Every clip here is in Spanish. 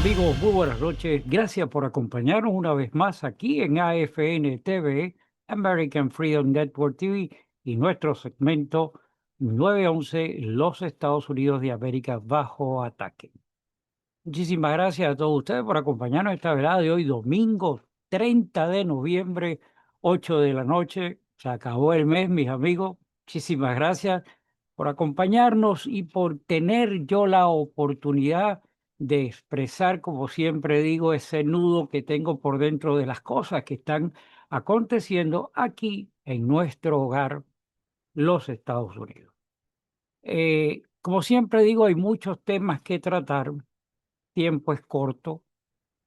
amigos? Muy buenas noches. Gracias por acompañarnos una vez más aquí en AFN TV, American Freedom Network TV, y nuestro segmento 911, los Estados Unidos de América bajo ataque. Muchísimas gracias a todos ustedes por acompañarnos esta velada de hoy, domingo 30 de noviembre, 8 de la noche. Se acabó el mes, mis amigos. Muchísimas gracias por acompañarnos y por tener yo la oportunidad de expresar, como siempre digo, ese nudo que tengo por dentro de las cosas que están aconteciendo aquí en nuestro hogar, los Estados Unidos. Como siempre digo, hay muchos temas que tratar, tiempo es corto,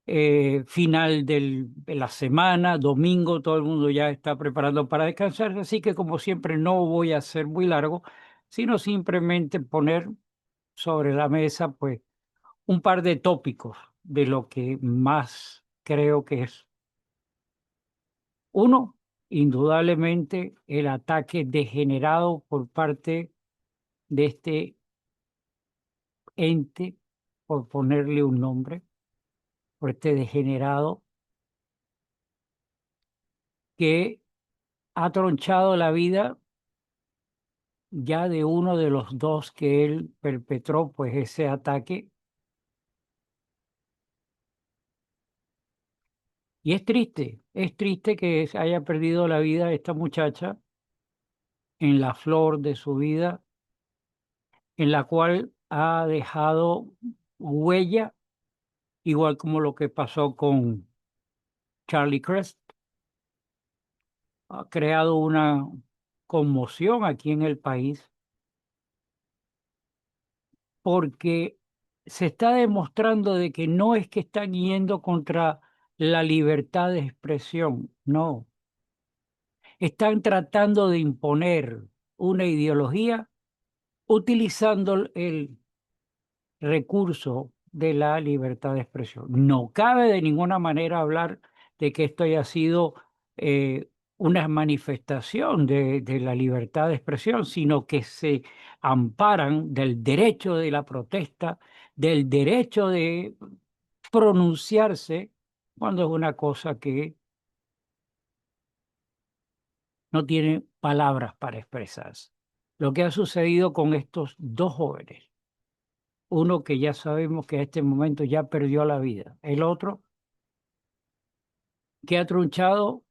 final de la semana, domingo, todo el mundo ya está preparando para descansar, así que como siempre no voy a ser muy largo, sino simplemente poner sobre la mesa pues un par de tópicos de lo que más creo que es. Uno, indudablemente el ataque degenerado por parte de este ente, por ponerle un nombre, por este degenerado que ha tronchado la vida ya de uno de los dos que él perpetró, pues ese ataque. Y es triste que se haya perdido la vida esta muchacha en la flor de su vida, en la cual ha dejado huella, igual como lo que pasó con Charlie Crest. Ha creado una conmoción aquí en el país porque se está demostrando de que no es que están yendo contra la libertad de expresión, no. Están tratando de imponer una ideología utilizando el recurso de la libertad de expresión. No cabe de ninguna manera hablar de que esto haya sido una manifestación de la libertad de expresión, sino que se amparan del derecho de la protesta, del derecho de pronunciarse cuando es una cosa que no tiene palabras para expresarse. Lo que ha sucedido con estos dos jóvenes, uno que ya sabemos que a este momento ya perdió la vida, el otro que ha trunchado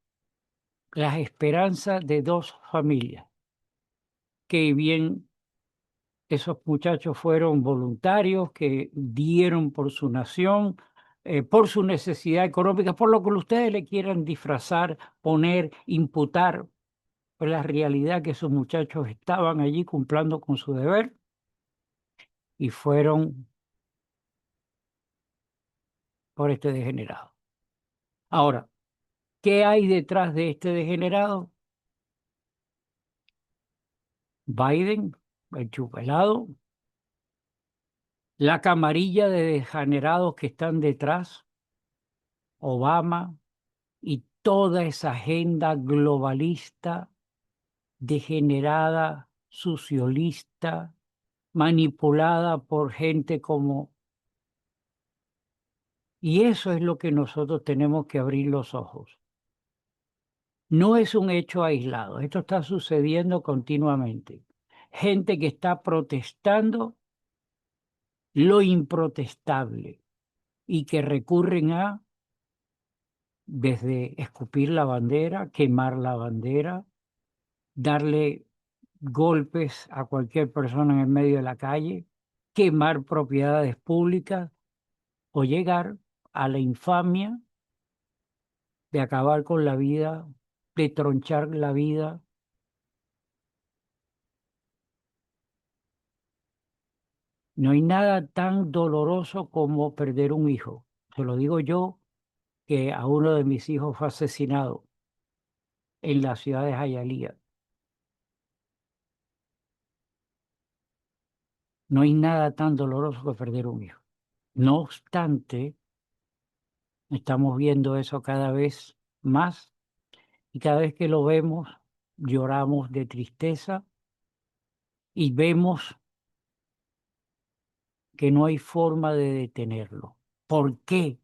las esperanzas de dos familias, que bien esos muchachos fueron voluntarios, que dieron por su nación, por su necesidad económica, por lo que ustedes le quieran disfrazar, poner, imputar, pues la realidad que esos muchachos estaban allí cumpliendo con su deber y fueron por este degenerado. Ahora, ¿qué hay detrás de este degenerado? Biden, el chupelado, la camarilla de degenerados que están detrás, Obama y toda esa agenda globalista, degenerada, socialista, manipulada por gente como... Y eso es lo que nosotros tenemos que abrir los ojos. No es un hecho aislado, esto está sucediendo continuamente. Gente que está protestando lo improtestable y que recurren a, desde escupir la bandera, quemar la bandera, darle golpes a cualquier persona en el medio de la calle, quemar propiedades públicas o llegar a la infamia de acabar con la vida, de tronchar la vida. No hay nada tan doloroso como perder un hijo. Se lo digo yo, que a uno de mis hijos fue asesinado en la ciudad de Hialeah. No hay nada tan doloroso que perder un hijo. No obstante, estamos viendo eso cada vez más y cada vez que lo vemos lloramos de tristeza y vemos que no hay forma de detenerlo. ¿Por qué?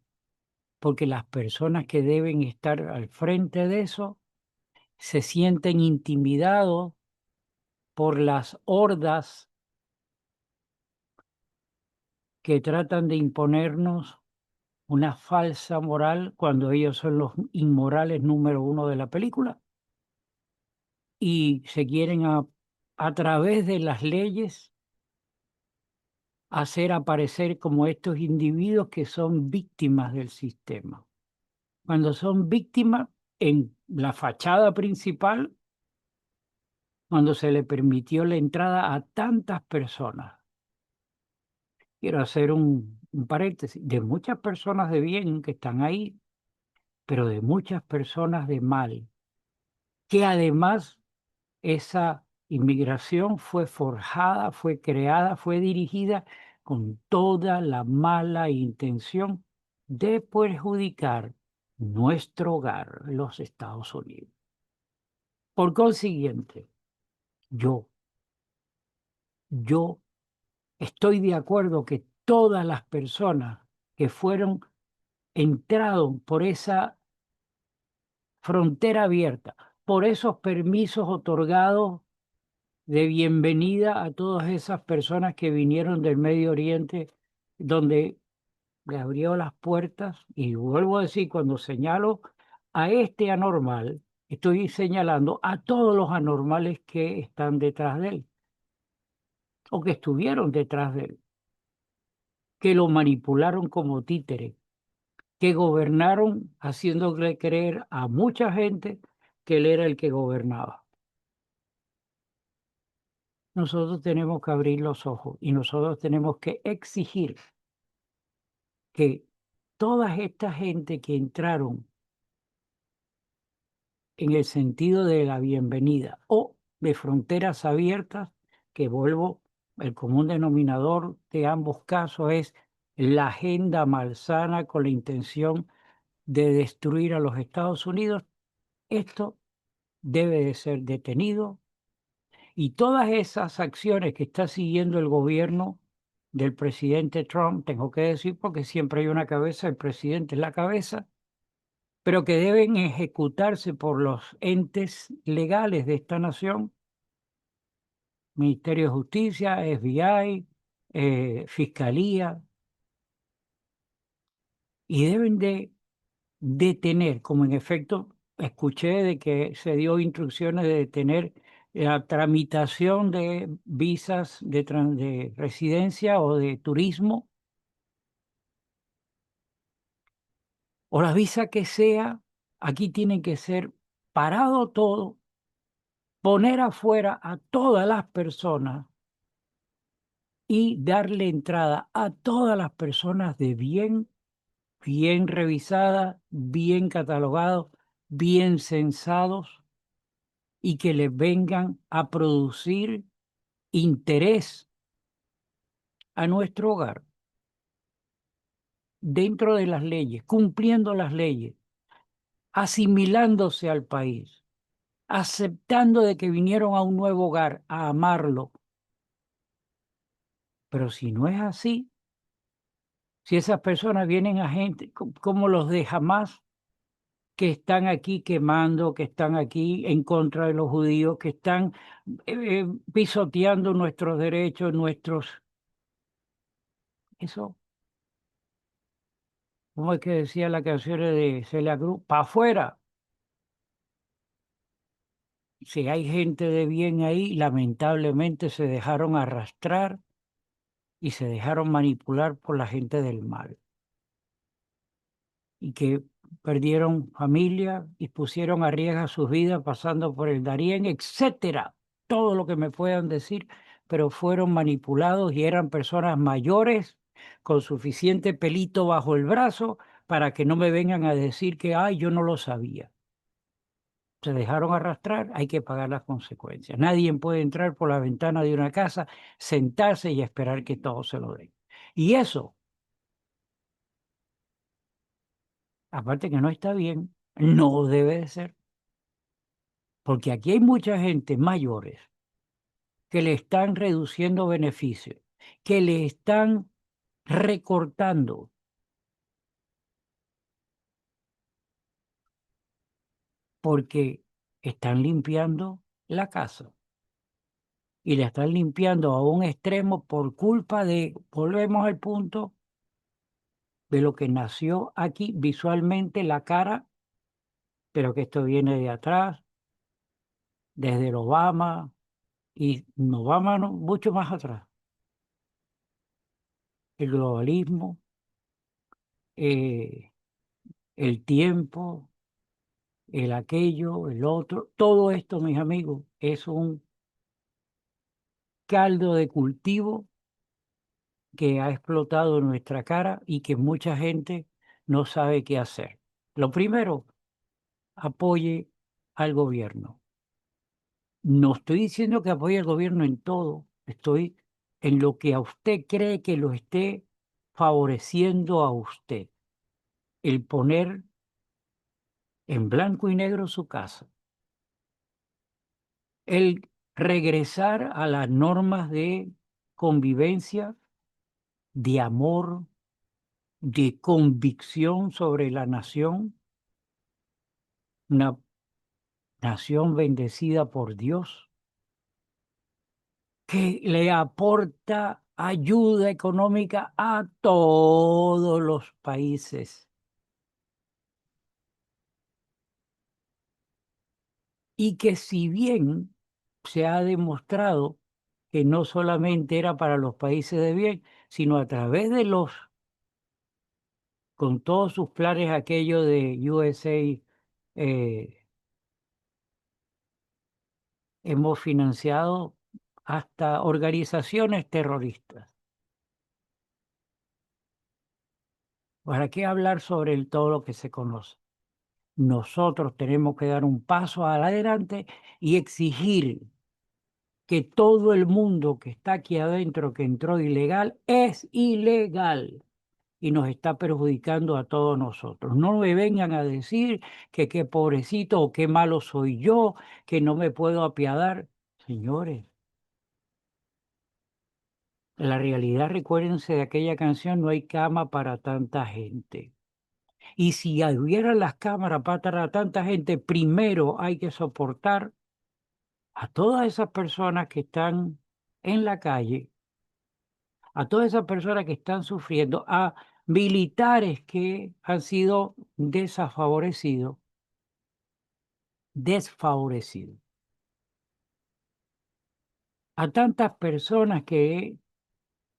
Porque las personas que deben estar al frente de eso se sienten intimidados por las hordas que tratan de imponernos una falsa moral cuando ellos son los inmorales número uno de la película y se quieren a través de las leyes hacer aparecer como estos individuos que son víctimas del sistema. Cuando son víctimas en la fachada principal, cuando se le permitió la entrada a tantas personas. Quiero hacer un paréntesis, de muchas personas de bien que están ahí, pero de muchas personas de mal, que además esa inmigración fue forjada, fue creada, fue dirigida con toda la mala intención de perjudicar nuestro hogar, los Estados Unidos. Por consiguiente, yo, yo estoy de acuerdo que todas las personas que entraron por esa frontera abierta, por esos permisos otorgados de bienvenida a todas esas personas que vinieron del Medio Oriente, donde le abrió las puertas, y vuelvo a decir, cuando señalo a este anormal, estoy señalando a todos los anormales que están detrás de él, o que estuvieron detrás de él, que lo manipularon como títere, que gobernaron haciéndole creer a mucha gente que él era el que gobernaba. Nosotros tenemos que abrir los ojos y nosotros tenemos que exigir que toda esta gente que entraron en el sentido de la bienvenida o de fronteras abiertas, que vuelvo, el común denominador de ambos casos es la agenda malsana con la intención de destruir a los Estados Unidos, esto debe de ser detenido y todas esas acciones que está siguiendo el gobierno del presidente Trump, tengo que decir porque siempre hay una cabeza, el presidente es la cabeza, pero que deben ejecutarse por los entes legales de esta nación, Ministerio de Justicia, FBI, Fiscalía, y deben de detener, como en efecto escuché de que se dio instrucciones de detener la tramitación de visas de residencia o de turismo, o la visa que sea, aquí tienen que ser parado todo, poner afuera a todas las personas y darle entrada a todas las personas de bien, bien revisadas, bien catalogados, bien censados y que les vengan a producir interés a nuestro hogar dentro de las leyes, cumpliendo las leyes, asimilándose al país, aceptando de que vinieron a un nuevo hogar, a amarlo. Pero si no es así, si esas personas vienen a gente como los de Hamás, que están aquí quemando, que están aquí en contra de los judíos, que están pisoteando nuestros derechos, Eso, como es que decía la canción de Celia Cruz, para afuera. Si hay gente de bien ahí, lamentablemente se dejaron arrastrar y se dejaron manipular por la gente del mal. Y que perdieron familia y pusieron a riesgo sus vidas pasando por el Darién, etcétera. Todo lo que me puedan decir, pero fueron manipulados y eran personas mayores con suficiente pelito bajo el brazo para que no me vengan a decir que, ay, yo no lo sabía. Se dejaron arrastrar, hay que pagar las consecuencias. Nadie puede entrar por la ventana de una casa, sentarse y esperar que todo se lo den. Y eso, aparte que no está bien, no debe de ser, porque aquí hay mucha gente mayores que le están reduciendo beneficios, que le están recortando porque están limpiando la casa y la están limpiando a un extremo por culpa de, volvemos al punto, de lo que nació aquí visualmente la cara, pero que esto viene de atrás, desde el Obama, y Obama no, mucho más atrás. El globalismo, eh, el tiempo, el aquello, el otro, todo esto, mis amigos, es un caldo de cultivo que ha explotado en nuestra cara y que mucha gente no sabe qué hacer. Lo primero, apoye al gobierno. No estoy diciendo que apoye al gobierno en todo, estoy en lo que a usted cree que lo esté favoreciendo a usted. El poner en blanco y negro su casa, el regresar a las normas de convivencia, de amor, de convicción sobre la nación, una nación bendecida por Dios, que le aporta ayuda económica a todos los países y que si bien se ha demostrado que no solamente era para los países de bien, sino a través de los, con todos sus planes aquello de USA, hemos financiado hasta organizaciones terroristas. ¿Para qué hablar sobre todo lo que se conoce? Nosotros tenemos que dar un paso adelante y exigir que todo el mundo que está aquí adentro, que entró ilegal, es ilegal y nos está perjudicando a todos nosotros. No me vengan a decir que qué pobrecito o qué malo soy yo, que no me puedo apiadar. Señores, la realidad, recuérdense de aquella canción, no hay cama para tanta gente. Y si hubiera las cámaras para tanta gente, primero hay que soportar a todas esas personas que están en la calle, a todas esas personas que están sufriendo, a militares que han sido desfavorecidos, a tantas personas que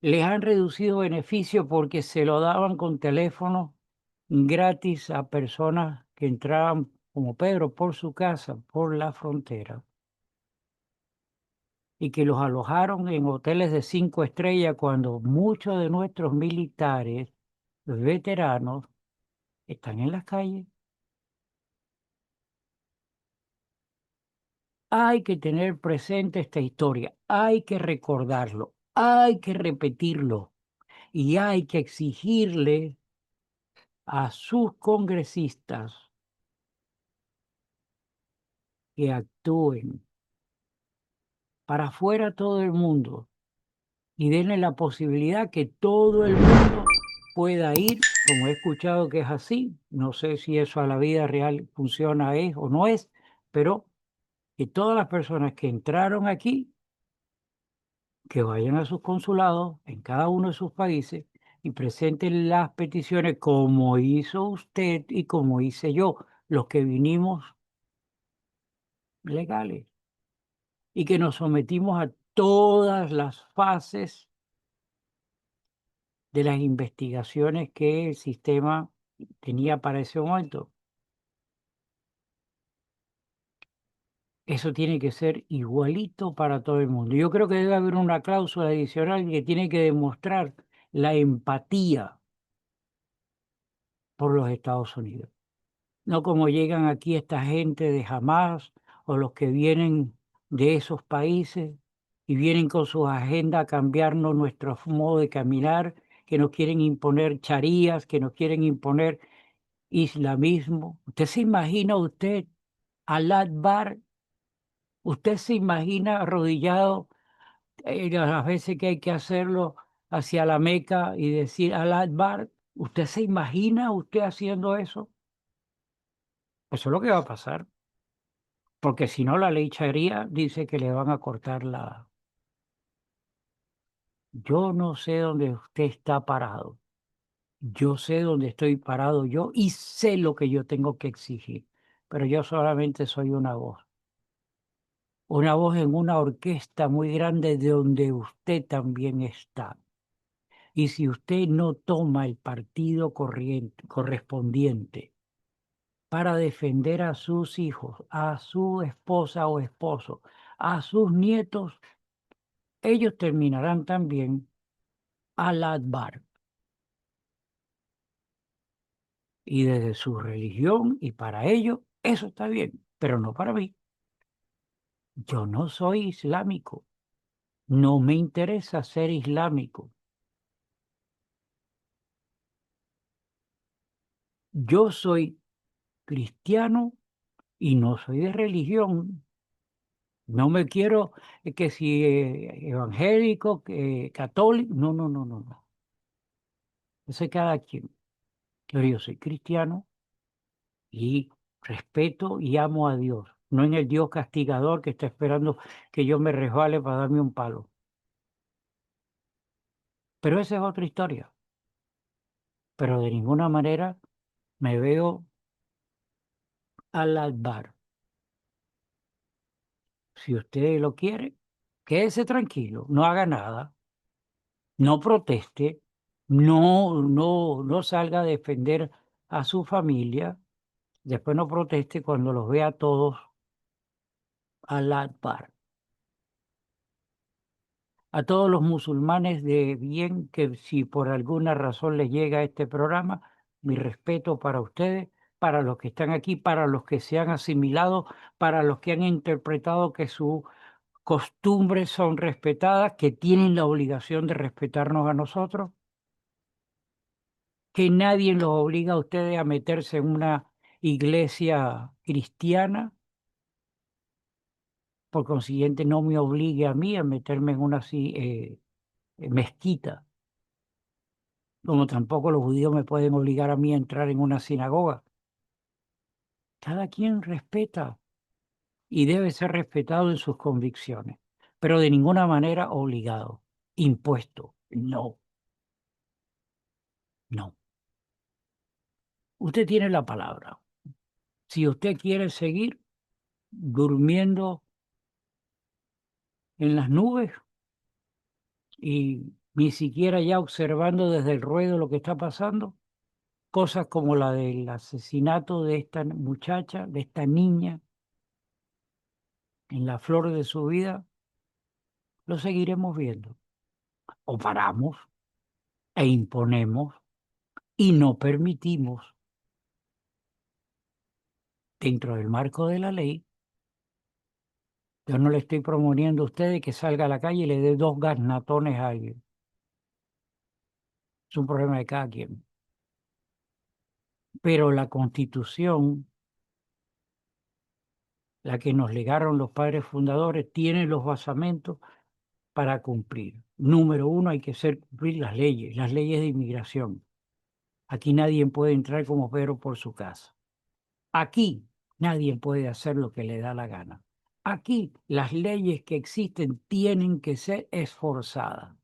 les han reducido beneficio porque se lo daban con teléfono gratis a personas que entraban como Pedro por su casa, por la frontera, y que los alojaron en hoteles de 5 estrellas cuando muchos de nuestros militares veteranos están en las calles. Hay que tener presente esta historia, hay que recordarlo, hay que repetirlo y hay que exigirle a sus congresistas que actúen para afuera todo el mundo y denle la posibilidad que todo el mundo pueda ir, como he escuchado que es así, no sé si eso a la vida real funciona es o no es, pero que todas las personas que entraron aquí, que vayan a sus consulados en cada uno de sus países y presenten las peticiones como hizo usted y como hice yo, los que vinimos legales y que nos sometimos a todas las fases de las investigaciones que el sistema tenía para ese momento. Eso tiene que ser igualito para todo el mundo. Yo creo que debe haber una cláusula adicional que tiene que demostrar la empatía por los Estados Unidos. No como llegan aquí esta gente de Hamas o los que vienen de esos países y vienen con sus agendas a cambiarnos nuestro modo de caminar, que nos quieren imponer charías, que nos quieren imponer islamismo. ¿Usted se imagina al Akbar? ¿Usted se imagina arrodillado las veces que hay que hacerlo hacia la Meca y decir al Akbar? ¿Usted se imagina usted haciendo eso? Eso es lo que va a pasar. porque si no la ley Sharia dice que le van a cortar la... Yo no sé dónde usted está parado. Yo sé dónde estoy parado yo y sé lo que yo tengo que exigir, pero yo solamente soy una voz en una orquesta muy grande de donde usted también está. Y si usted no toma el partido correspondiente para defender a sus hijos, a su esposa o esposo, a sus nietos, ellos terminarán también al adbar y desde su religión y para ellos eso está bien, pero no para mí. Yo no soy islámico, no me interesa ser islámico. Yo soy cristiano y no soy de religión. No me quiero que si evangélico, que católico, no, no, no, no, no. Eso es cada quien. Pero yo soy cristiano y respeto y amo a Dios, no en el Dios castigador que está esperando que yo me resbale para darme un palo. Pero esa es otra historia. Pero de ninguna manera me veo al albar. Si usted lo quiere, quédese tranquilo, no haga nada, no proteste, no salga a defender a su familia, después no proteste cuando los vea todos al Akbar. A todos los musulmanes de bien que si por alguna razón les llega este programa, mi respeto para ustedes, para los que están aquí, para los que se han asimilado, para los que han interpretado que sus costumbres son respetadas, que tienen la obligación de respetarnos a nosotros, que nadie los obliga a ustedes a meterse en una iglesia cristiana, por consiguiente no me obligue a mí a meterme en una mezquita, como tampoco los judíos me pueden obligar a mí a entrar en una sinagoga. Cada quien respeta y debe ser respetado en sus convicciones, pero de ninguna manera obligado, impuesto. No, no. Usted tiene la palabra. Si usted quiere seguir durmiendo en las nubes y ni siquiera ya observando desde el ruedo lo que está pasando, cosas como la del asesinato de esta muchacha, de esta niña, en la flor de su vida, lo seguiremos viendo. O paramos e imponemos y no permitimos, dentro del marco de la ley, yo no le estoy promoviendo a usted que salga a la calle y le dé dos garnatones a alguien. Es un problema de cada quien. Pero la Constitución, la que nos legaron los padres fundadores, tiene los basamentos para cumplir. Número uno, hay que cumplir las leyes de inmigración. Aquí nadie puede entrar como Pedro por su casa. Aquí nadie puede hacer lo que le da la gana. Aquí las leyes que existen tienen que ser esforzadas.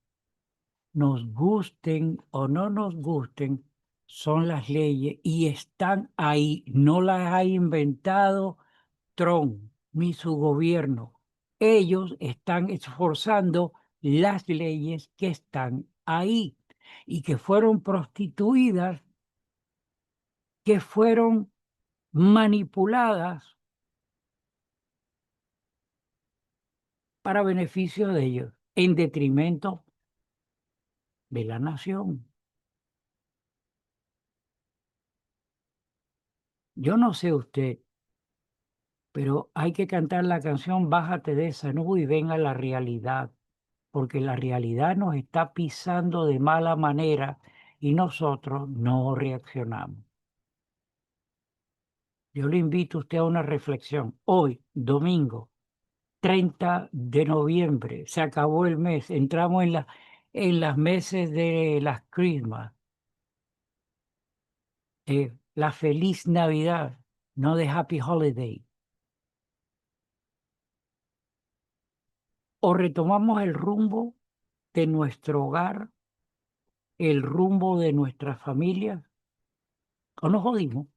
Nos gusten o no nos gusten, son las leyes y están ahí. No las ha inventado Trump ni su gobierno. Ellos están esforzando las leyes que están ahí y que fueron prostituidas, que fueron manipuladas para beneficio de ellos, en detrimento de la nación. Yo no sé usted, pero hay que cantar la canción Bájate de esa nube y ven a la realidad, porque la realidad nos está pisando de mala manera y nosotros no reaccionamos. Yo le invito a usted a una reflexión. Hoy, domingo, 30 de noviembre, se acabó el mes, entramos en las meses de las Christmas, la feliz Navidad, no de Happy Holiday. o retomamos el rumbo de nuestro hogar, el rumbo de nuestras familias, o nos jodimos,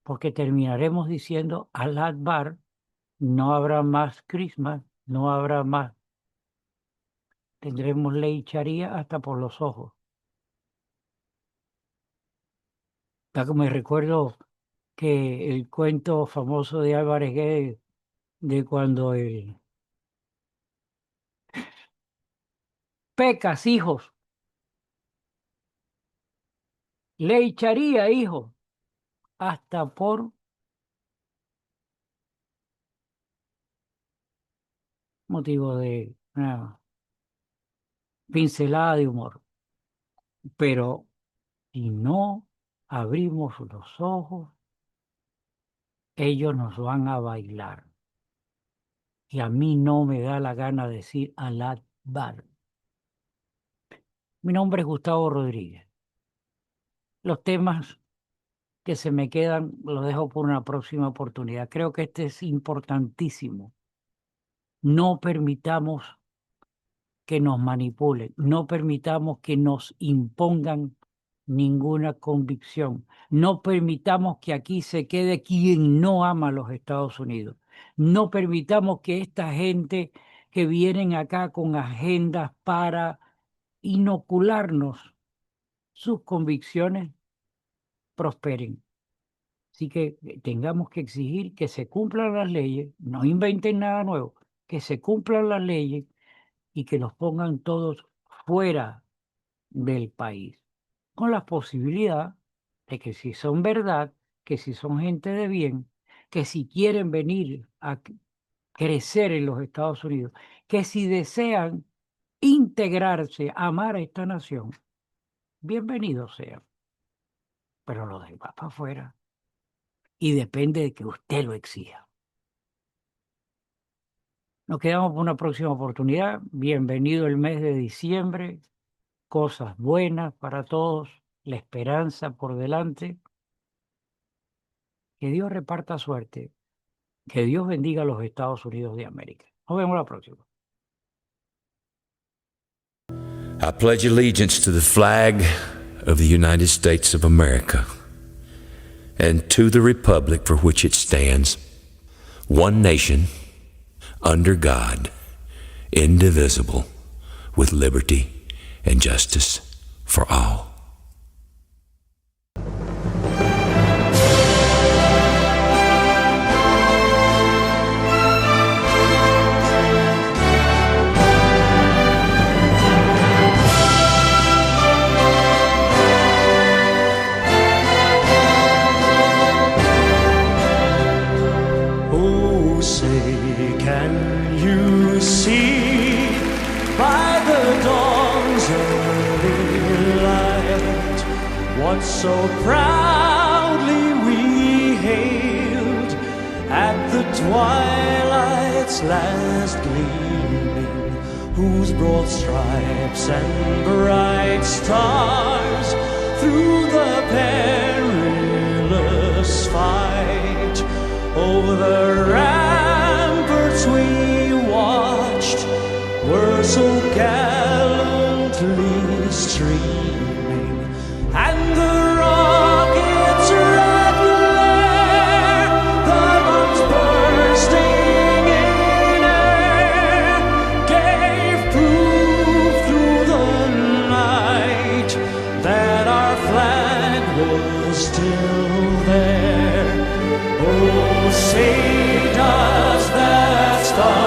porque terminaremos diciendo al Akbar, no habrá más Christmas, no habrá más. Tendremos ley charía hasta por los ojos. Tal como me recuerdo que el cuento famoso de Álvarez Guedes de cuando el pecas, hijos, ley charía, hijo, hasta por motivo de una pincelada de humor. Pero si no abrimos los ojos, ellos nos van a bailar. Y a mí no me da la gana de decir Alá Akbar. Mi nombre es Gustavo Rodríguez. Los temas que se me quedan los dejo por una próxima oportunidad. Creo que este es importantísimo. No permitamos que nos manipulen, no permitamos que nos impongan ninguna convicción, no permitamos que aquí se quede quien no ama a los Estados Unidos, no permitamos que esta gente que vienen acá con agendas para inocularnos sus convicciones prosperen. Así que tengamos que exigir que se cumplan las leyes, no inventen nada nuevo, que se cumplan las leyes y que los pongan todos fuera del país, con la posibilidad de que si son verdad, que si son gente de bien, que si quieren venir a crecer en los Estados Unidos, que si desean integrarse, amar a esta nación, bienvenidos sean. Pero lo demás para afuera. Y depende de que usted lo exija. Nos quedamos por una próxima oportunidad. Bienvenido el mes de diciembre. Cosas buenas para todos. La esperanza por delante. Que Dios reparta suerte. Que Dios bendiga a los Estados Unidos de América. Nos vemos la próxima. I pledge allegiance to the flag of the United States of America and to the republic for which it stands, one nation, under God, indivisible, with liberty and justice for all. Oh, say, can you see by the dawn's early light what so proudly we hailed at the twilight's last gleaming, whose broad stripes and bright stars through the perilous fight over the ramparts we watched were so gallantly streaming, and the rockets' red glare, the bombs bursting in air, gave proof through the night that our flag was still there. Oh, say does that star